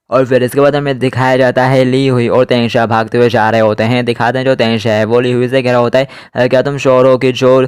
और फिर इसके बाद हमें दिखाया जाता है ली हुई और तेंशा भागते हुए जा रहे होते हैं। दिखाते हैं जो तेंशा है वो ली हुई से कह रहा होता है क्या तुम श्योर हो कि जो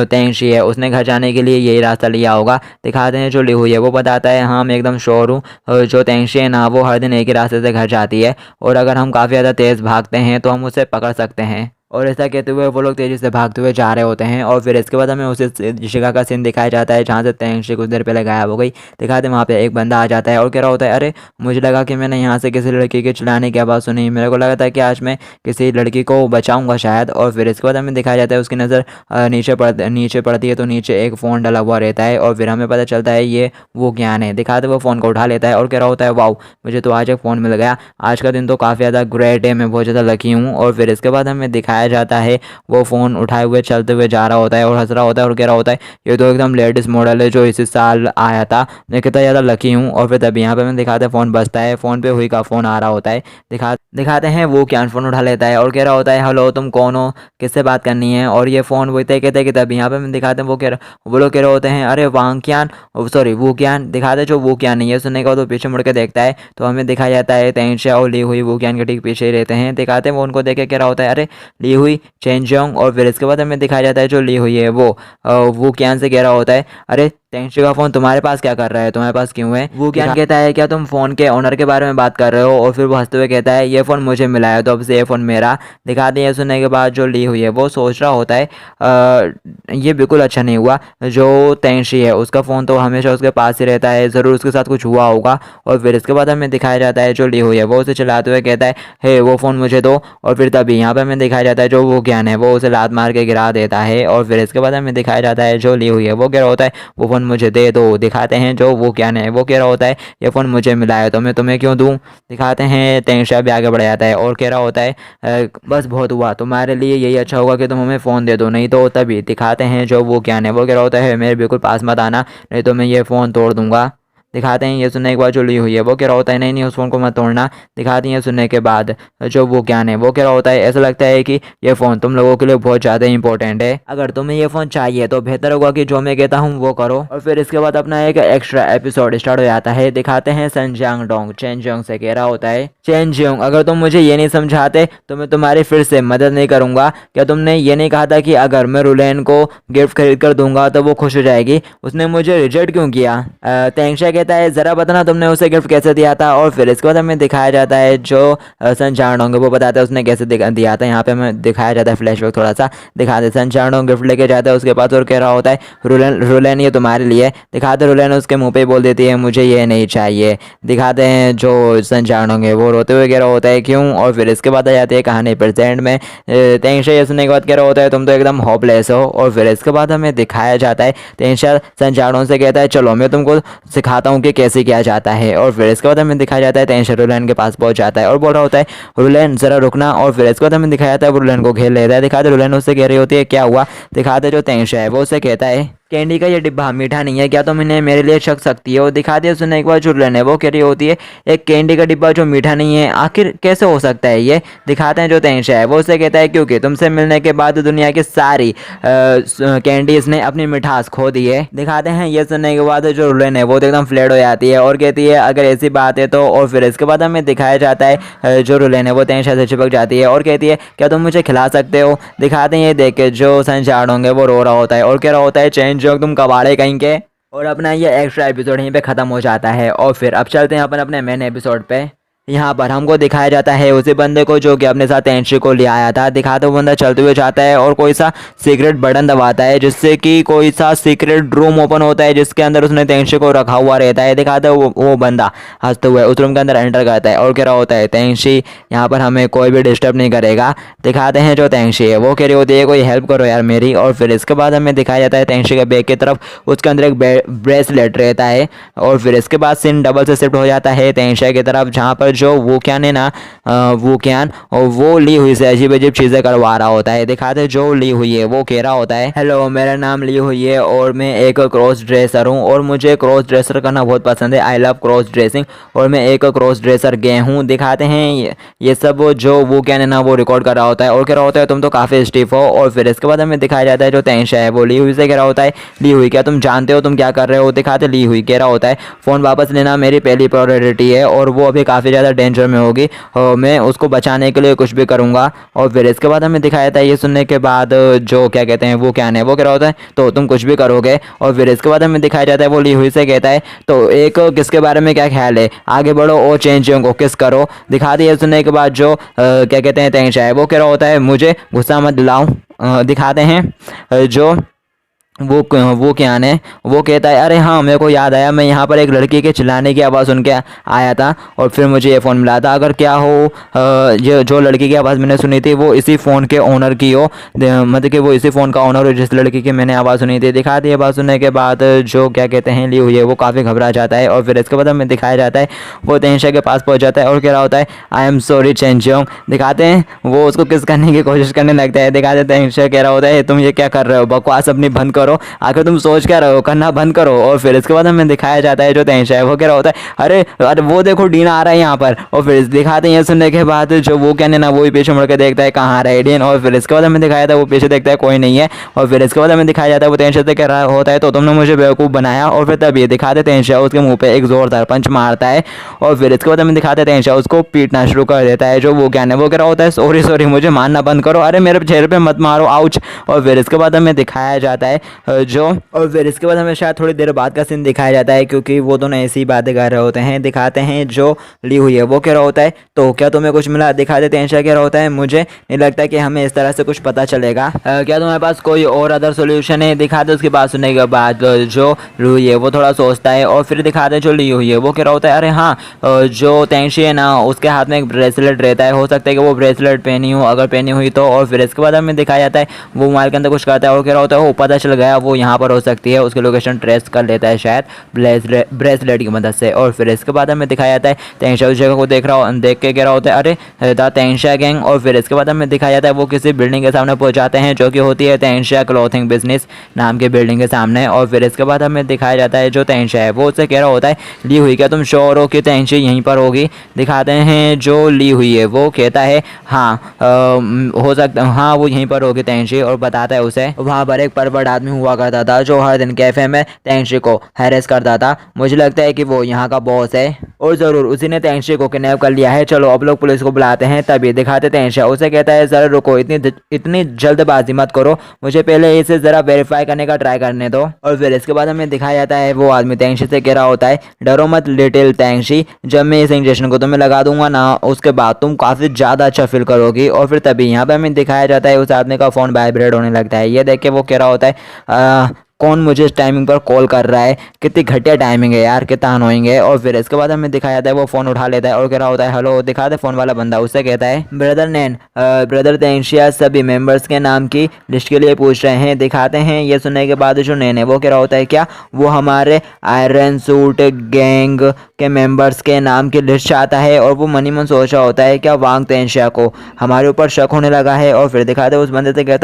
तेंशी है उसने घर जाने के लिए यही रास्ता लिया होगा। दिखाते हैं जो ली हुई है वो बताता है हाँ मैं एकदम श्योर हूँ, जो तेंशी है ना वो हर दिन एक ही रास्ते से घर जाती है और अगर हम काफ़ी ज़्यादा तेज़ भागते हैं तो हम उसे पकड़ सकते हैं। और ऐसा कहते हुए वो लोग तेज़ी से भागते हुए जा रहे होते हैं। और फिर इसके बाद हमें उस जगह का सीन दिखाया जाता है जहाँ से तेंशी कुछ देर पहले गायब हो गई। दिखाते हैं वहाँ पे एक बंदा आ जाता है और कह रहा होता है अरे मुझे लगा कि मैंने यहाँ से किसी लड़की के चिल्लाने की आवाज़ सुनी, मेरे को लगा था कि आज मैं किसी लड़की को बचाऊंगा शायद। और फिर इसके बाद हमें दिखाया जाता है उसकी नज़र नीचे पड़ती है तो नीचे एक फ़ोन डला हुआ रहता है और फिर हमें पता चलता है ये वो ज्ञान है। दिखाते वो फ़ोन को उठा लेता है और कह रहा होता है वाओ मुझे तो आज एक फ़ोन मिल गया, आज का दिन तो काफ़ी ज़्यादा ग्रेट है, मैं बहुत ज़्यादा लकी हूँ। और फिर इसके बाद हमें दिखाया जाता है वो फ़ोन उठाए हुए चलते हुए जा रहा होता है और हंस रहा होता है और कह रहा होता है ये तो एकदम लेटेस्ट मॉडल है जो इसी साल आया था, मैं कितना ज़्यादा लकी हूँ। और फिर तभी यहाँ पे हमें दिखाते हैं फ़ोन बजता है, फ़ोन पे हुई का फ़ोन आ रहा होता है। दिखाते हैं वो क्यान फ़ोन उठा लेता है और कह रहा होता है हेलो तुम कौन हो, किससे बात करनी है। और ये फ़ोन वही कहते हैं कि तभी यहाँ पे हम दिखाते हैं वो लोग कह रहे होते हैं अरे वांग्यान सॉरी वो ज्ञान। दिखाते जो वो ज्ञान नहीं है सुनने का तो पीछे मुड़ के देखता है तो हमें दिखाया जाता है तेंशा और ली हुई वो ज्ञान के ठीक पीछे ही रहते हैं। दिखाते हैं वो उनको देख के कह रहा होता है अरे ली हुई चेंजोंग। और फिर इसके बाद हमें दिखाया जाता है जो ली हुई है वो ज्ञान से कह रहा होता है अरे तेंशी का फ़ोन तुम्हारे पास क्या कर रहा है, तुम्हारे पास क्यों है। वो ज्ञान कहता है क्या तुम फ़ोन के ओनर के बारे में बात कर रहे हो। और फिर वो हंसते हुए कहता है ये फ़ोन मुझे मिला है तो अब से ये फ़ोन मेरा। दिखाते हैं सुनने के बाद जो ली हुई है वो सोच रहा होता है ये बिल्कुल अच्छा नहीं हुआ, जो तेंशी है उसका फ़ोन तो हमेशा उसके पास ही रहता है, ज़रूर उसके साथ कुछ हुआ होगा। और फिर इसके बाद हमें दिखाया जाता है जो ली हुई है वो उसे चलाते हुए कहता है हे वो फ़ोन मुझे दो। और फिर तभी यहाँ पर हमें दिखाया जाता है जो वो ज्ञान है वो उसे लात मार के गिरा देता है। और फिर इसके बाद हमें दिखाया जाता है जो ली हुई है वो कह रहा होता है वो फ़ोन मुझे दे दो। दिखाते हैं जो वो ज्ञान है वो कह रहा होता है ये फ़ोन मुझे मिला है तो मैं तुम्हें क्यों दूँ। दिखाते हैं तेंशा भी आगे बढ़ जाता है और कह रहा होता है बस बहुत हुआ, तुम्हारे लिए यही अच्छा होगा कि तुम हमें फ़ोन दे दो, नहीं तो तभी। दिखाते हैं जो वो ज्ञान है वो कह रहा होता है मेरे बिल्कुल पास मत आना नहीं तो मैं ये फ़ोन तोड़ दूंगा। दिखाते हैं ये सुनने के बाद जो ली हुई है वो कह रहा होता है नहीं नहीं उस फ़ोन को मत तोड़ना। दिखाते हैं सुनने के बाद जो वो ज्ञान है वो कह रहा होता है ऐसा लगता है कि ये फ़ोन तुम लोगों के लिए बहुत ज़्यादा इंपॉर्टेंट है, अगर तुम्हें ये फ़ोन चाहिए तो बेहतर होगा कि जो मैं कहता हूँ वो करो। और फिर इसके बाद अपना एक एक्स्ट्रा एपिसोड स्टार्ट हो जाता है। दिखाते हैं सनजांग डोंग चेनजियोंग से कह रहा होता है चेनजियोंग अगर तुम मुझे ये नहीं समझाते तो मैं तुम्हारी फिर से मदद नहीं करूँगा। क्या तुमने ये नहीं कहा था कि अगर मैं रुलेन को गिफ्ट खरीद कर दूंगा तो वो खुश हो जाएगी, उसने मुझे रिजेक्ट क्यों किया। तेंशा कहता है ज़रा बताना तुमने उसे गिफ्ट कैसे दिया था। और फिर इसके बाद हमें दिखाया जाता है जो सनचारण होंगे वो बताता है उसने कैसे दिया था। यहाँ पे हमें दिखाया जाता है फ्लैशबैक थोड़ा सा। दिखाते सनचारण होंगे गिफ्ट लेके जाता है उसके पास और कह रहा होता है रुलेन ये तुम्हारे लिए। दिखाते रुलेन उसके मुँह पे बोल देती है मुझे ये नहीं चाहिए। दिखाते हैं जो सनचारण होंगे वो रोते हुए कह रहा होता है क्यों। और फिर इसके बाद आ जाती है कहानी प्रेजेंट में। तेंशा ये सुनने के बाद कह रहा होता है तुम तो एकदम होपलेस हो। और फिर इसके बाद हमें दिखाया जाता है तेंशा सनचारणों से कहता है चलो मैं तुमको सिखाता हूँ कि कैसे किया जाता है। और फिर इसके बाद हमें दिखाया जाता है तेंशा रुलेन के पास पहुंच जाता है और बोल रहा होता है रुलेन ज़रा रुकना। और फिर इसके बाद हमें दिखाया जाता है वो रुलेन को घेर लेता है। दिखाते रुलेन उससे कह रही होती है क्या हुआ। दिखाते जो तेंशा है वो उससे कहता है कैंडी का ये डिब्बा मीठा नहीं है, क्या तुम इन्हें मेरे लिए छक सकती है। और दिखाते हैं सुनने के बाद जो रुलेन है वो कह रही होती है एक कैंडी का डिब्बा जो मीठा नहीं है आखिर कैसे हो सकता है ये। दिखाते हैं जो तेंशा है वो उससे कहता है क्योंकि तुमसे मिलने के बाद दुनिया की सारी कैंडीज ने अपनी मिठास खो दी है। दिखाते हैं ये सुनने के बाद जो रुलेन है वो तो एकदम फ्लैट हो जाती है और कहती है अगर ऐसी बात है तो। और फिर इसके बाद हमें दिखाया जाता है जो रुलेन है वो तेंशा से चिपक जाती है और कहती है क्या तुम मुझे खिला सकते हो। दिखाते हैं ये देख के जो सनचारण होंगे वो रो रहा होता है और कह रहा होता है चेंज जो तुम कबाड़े कहीं के। और अपना ये एक्स्ट्रा एपिसोड यहीं पे ख़त्म हो जाता है। और फिर अब चलते हैं अपन अपने मेन एपिसोड पे। यहाँ पर हमको दिखाया जाता है उसी बंदे को जो कि अपने साथ तेंशी को ले आया था। दिखाते वो बंदा चलते हुए जाता है और कोई सा सीक्रेट बटन दबाता है जिससे कि कोई सा सीक्रेट रूम ओपन होता है जिसके अंदर उसने तेंशी को रखा हुआ रहता है। दिखाते वो बंदा हंसते हुए उस रूम के अंदर एंटर करता है और कह रहा होता है तेंशी यहाँ पर हमें कोई भी डिस्टर्ब नहीं करेगा। दिखाते हैं जो तेंशी है वो कह रही होती है कोई हेल्प करो यार मेरी। और फिर इसके बाद हमें दिखाया जाता है तेंशी के बैग की तरफ, उसके अंदर एक ब्रेसलेट रहता है। और फिर इसके बाद सीन डबल से शिफ्ट हो जाता है तेंशा की तरफ जहाँ पर जो वूक्यान है ना, वूक्यान, और वो ली हुई से अजीब अजीब चीज़ें करवा रहा होता है। दिखाते जो ली हुई है वो कह रहा होता है, हेलो मेरा नाम ली हुई है और मैं एक क्रॉस ड्रेसर हूँ और मुझे क्रॉस ड्रेसर करना बहुत पसंद है। आई लव क्रॉस ड्रेसिंग और मैं एक क्रॉस ड्रेसर गे हूँ। दिखाते हैं ये सब जो वूक्यान है ना वो रिकॉर्ड कर रहा होता है और कह रहा होता है तुम तो काफ़ी स्टिफ हो। और फिर इसके बाद हमें दिखाया जाता है जो तेंशा है वो ली हुई से कह रहा होता है, ली हुई क्या तुम जानते हो तुम क्या कर रहे हो। दिखाते ली हुई कह रहा होता है फ़ोन वापस लेना मेरी पहली प्रायोरिटी है और वो अभी काफ़ी ज़्यादा डेंजर में होगी और मैं उसको बचाने के लिए कुछ भी करूँगा। और फिर इसके बाद हमें दिखाया जाता है ये सुनने के बाद जो क्या कहते हैं वो क्या है वो कह रहा होता है तो तुम कुछ भी करोगे। और फिर इसके बाद हमें दिखाया जाता है वो ली हुई से कहता है तो एक किसके बारे में क्या ख्याल है, आगे बढ़ो और चेंज को किस करो। दिखा दिए सुनने के बाद जो क्या कहते हैं तेंशा है वो कह रहा होता है मुझे गुस्सा मत दिलाओ। दिखाते हैं जो वो क्या है वो कहता है अरे हाँ मेरे को याद आया मैं यहाँ पर एक लड़की के चिल्लाने की आवाज़ सुन के आया था और फिर मुझे ये फ़ोन मिला था। अगर क्या हो ये जो लड़की की आवाज़ मैंने सुनी थी वो इसी फ़ोन के ओनर की हो, मतलब कि वो इसी फ़ोन का ओनर हो जिस लड़की की मैंने आवाज़ सुनी थी। दिखा दी आवाज़ सुनने के बाद जो क्या कहते हैं ली हुई है वो काफ़ी घबरा जाता है और फिर इसके बाद हमें दिखाया जाता है वो तेंशा के पास पहुँच जाता है और कह रहा होता है आई एम सॉरी चेंजियोंग। दिखाते हैं वो उसको किस करने की कोशिश करने लगता है। दिखाते तेंशा कह रहा होता है तुम ये क्या कर रहे हो, बकवास अपनी बंद करो, आखिर तुम सोच क्या रहे हो, करना बंद करो। और फिर इसके बाद हमें दिखाया जाता है जो तेंशा है वो कह रहा होता है अरे अरे वो देखो डीना आ रहा है यहाँ पर। और फिर दिखाते हैं सुनने के बाद जो वो कहने ना वो ही पीछे मुड़ के देखता है कहाँ आ रहा है डीन। और फिर इसके बाद हमें दिखाया था वो पीछे देखता है कोई नहीं है। और फिर इसके बाद हमें दिखाया जाता है वो तेंशा से कह रहा होता है तो तुमने मुझे बेवकूफ़ बनाया। और फिर तब ये दिखाते तेंशा उसके मुँह पे एक जोरदार पंच मारता है और फिर इसके बाद हमें दिखाते तेंशा उसको पीटना शुरू कर देता है। जो वो कहने वो कह रहा होता है सॉरी सॉरी मुझे मारना बंद करो, अरे मेरे चेहरे पे मत मारो आउच। और फिर इसके बाद हमें दिखाया जाता है जो और फिर इसके बाद हमें शायद थोड़ी देर बाद का सीन दिखाया जाता है क्योंकि वो दोनों ऐसी बातें कर रहे होते हैं। दिखाते हैं जो ली हुई है वो कह रहा होता है तो क्या तुम्हें कुछ मिला। दिखाते तेंशा कह रहा होता है मुझे नहीं लगता कि हमें इस तरह से कुछ पता चलेगा, क्या तुम्हारे पास कोई और अदर सोल्यूशन है। दिखाते उसकी बात सुनने के बाद जो ली हुई है वो थोड़ा सोचता है और फिर दिखाते जो ली हुई है वो कह रहा होता है अरे हाँ जो तेंशी है ना उसके हाथ में एक ब्रेसलेट रहता है, हो सकता है कि वो ब्रेसलेट पहनी हो, अगर पहनी हुई तो। और फिर इसके बाद हमें दिखाया जाता है वो मोबाइल के अंदर कुछ करता है और कह रहा होता है वो पता चल गया वो यहाँ पर हो सकती है, उसकी लोकेशन ट्रेस कर लेता है शायद ब्रेसलेट की मदद से। और फिर इसके बाद हमें दिखाया जाता है तेंशा उस जगह को देख के कह रहा होता है अरे द तेंशा गैंग। और फिर इसके बाद हमें दिखाया जाता है वो किसी बिल्डिंग के सामने पहुंच जाते हैं जो कि होती है तेंशा क्लॉथिंग बिजनेस नाम के बिल्डिंग के सामने। और फिर इसके बाद हमें दिखाया जाता है जो तेंशा है वो उससे कह रहा होता है ली हुई क्या तुम श्योर हो कि तेंशा यहीं पर होगी। दिखाते हैं जो ली हुई है वो कहता है हाँ हो सकता हाँ वो यहीं पर होगी तेंशा। और बताता है उसे वहाँ पर एक परवर्ड आदमी हुआ करता था जो हर दिन कैफे में तेंशा को हैरेस करता था, मुझे लगता है कि वो यहाँ का बॉस है और ज़रूर उसी ने तेंशा को किडनैप कर लिया है, चलो अब लोग पुलिस को बुलाते हैं। तभी दिखाते तेंशा उसे कहता है ज़रा रुको, इतनी जल्दबाजी मत करो, मुझे पहले इसे ज़रा वेरीफाई करने का ट्राई करने दो। और फिर इसके बाद हमें दिखाया जाता है वो आदमी तेंशा से कह रहा होता है डरो मत लिटिल तेंशी, जब मैं इस इंजेक्शन को तुम्हें लगा दूंगा ना उसके बाद तुम काफ़ी ज़्यादा अच्छा फील करोगी। और फिर तभी यहाँ पर हमें दिखाया जाता है उस आदमी का फ़ोन वाइब्रेट होने लगता है। ये देख के वो कह रहा होता है कौन मुझे इस टाइमिंग पर कॉल कर रहा है, कितनी घटिया टाइमिंग है यार, कितना अनोइंग है। और फिर इसके बाद हमें दिखाया जाता है वो फ़ोन उठा लेता है और कह रहा होता है हेलो। दिखाते फ़ोन वाला बंदा उससे कहता है ब्रदर नैन ब्रदर तेंशिया सभी मेंबर्स के नाम की लिस्ट के लिए पूछ रहे हैं। दिखाते हैं ये सुनने के बाद जो नैन है वो कह रहा होता है क्या वो हमारे आयरन सूट गैंग के मेंबर्स के नाम की लिस्ट चाहता है। और वो मनी मन सोच रहा होता है क्या वांग तेंशिया को हमारे ऊपर शक होने लगा है। और फिर दिखाते उस बंदे से कह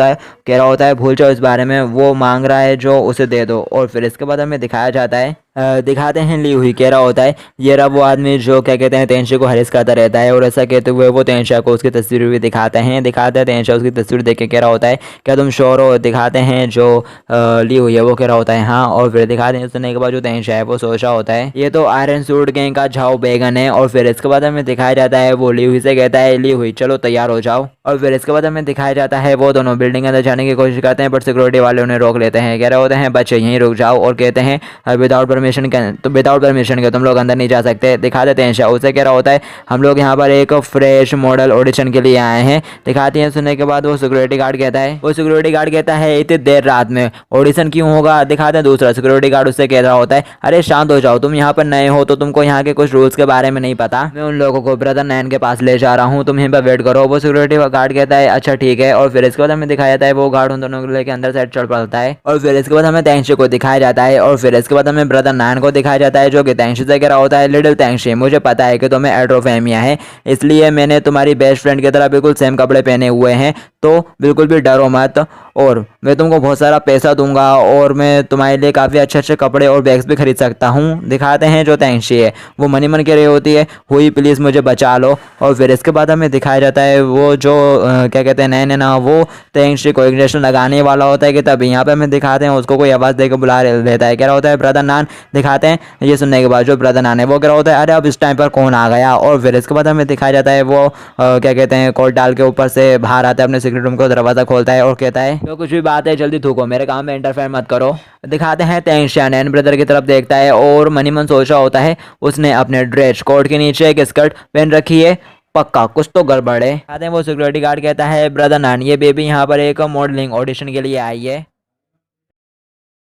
रहा होता है भूल जाओ इस बारे में, वो मांग रहा है जो उसे दे दो। और फिर इसके बाद हमें दिखाया जाता है दिखाते हैं ली हुई कह रहा होता है ये रहा वो आदमी जो क्या कहते हैं तेंशा को हरेस करता रहता है। और ऐसा कहते हुए वो तेंशा को उसकी तस्वीर भी दिखाते हैं तेंशा उसकी तस्वीर देख के कह रहा होता है क्या तुम श्योर हो। दिखाते हैं जो ली हुई है वो कह रहा होता है हाँ। और फिर दिखाते हैं सुनने के बाद जो तेंशा है वो सोच रहा होता है ये तो आयरन सूट गैंग का झाओ बेगन है। और फिर इसके बाद हमें दिखाया जाता है वो ली हुई से कहता है ली हुई चलो तैयार हो जाओ। और फिर इसके बाद हमें दिखाया जाता है वो दोनों बिल्डिंग के अंदर जाने की कोशिश करते हैं बट सिक्योरिटी वाले उन्हें रोक लेते हैं, कह रहे होते हैं बच्चे यहीं रुक जाओ। और कहते हैं विदाउट परमिशन के तुम लोग अंदर नहीं जा सकते। दिखा देते हैं शाह उसे कह रहा होता है हम लोग यहाँ पर एक फ्रेश मॉडल ऑडिशन के लिए आए हैं। दिखाती हैं सुनने के बाद वो सिक्योरिटी गार्ड कहता है इतनी देर रात में ऑडिशन क्यों होगा। दिखाते हैं दूसरा सिक्योरिटी गार्ड उससे कह रहा होता है अरे शांत हो जाओ, तुम यहाँ पर नए हो तो तुमको यहाँ के कुछ रूल्स के बारे में नहीं पता, मैं उन लोगों को ब्रदर नैन के पास ले जा रहा हूँ, तुम यहीं पर वेट करो। वो सिक्योरिटी गार्ड कहता है अच्छा ठीक है। और फिर इसके बाद हमें दिखाया जाता है वो गार्ड उन दोनों को लेकर अंदर साइड चढ़ पड़ता है। और फिर इसके बाद हमें तेंशा को दिखाया जाता है और फिर इसके बाद हमें ब्रदर नान को दिखाया जाता है, जो कि तेंगशी से कह रहा होता है, लिटिल तेंगशी, मुझे पता है कि तुम्हें एड्रोफेमिया है, इसलिए मैंने तुम्हारी बेस्ट फ्रेंड की तरह बिल्कुल सेम कपड़े पहने हुए हैं, तो बिल्कुल भी डरो मत, और मैं तुमको बहुत सारा पैसा दूंगा और मैं तुम्हारे लिए काफ़ी अच्छे अच्छे कपड़े और बैग्स भी खरीद सकता हूँ। दिखाते हैं जो तेंगशी है वो मनी मन कह रही होती है, हुई प्लीज़ मुझे बचा लो। और फिर इसके बाद हमें दिखाया जाता है वो जो क्या कहते हैं नैन ना, वो तेंगशी को इंजेक्शन लगाने वाला होता है कि तभी यहाँ पे हमें दिखाते हैं उसको कोई आवाज़ देकर बुला लेता है, कह रहा होता है ब्रदर नान। दिखाते हैं ये सुनने के बाद जो ब्रदर नान है वो कह रहा होता है अरे अब इस टाइम पर कौन आ गया। और फिर इसके बाद हमें दिखाया जाता है वो क्या कहते हैं कोट डाल के ऊपर से बाहर आता है, अपने सीक्रेट रूम को दरवाज़ा खोलता है और कहता है जो कुछ भी बात है जल्दी थूको, मेरे काम में इंटरफेयर मत करो। दिखाते हैं तेंगशी नैन ब्रदर की तरफ देखता है और मनी मन सोच रहा होता है उसने अपने ड्रेस कोट के नीचे एक स्कर्ट पहन रखी है, पक्का कुछ तो गड़बड़ है। आते हैं वो सिक्योरिटी गार्ड कहता है ब्रदर नान ये बेबी यहाँ पर एक मॉडलिंग ऑडिशन के लिए आई है।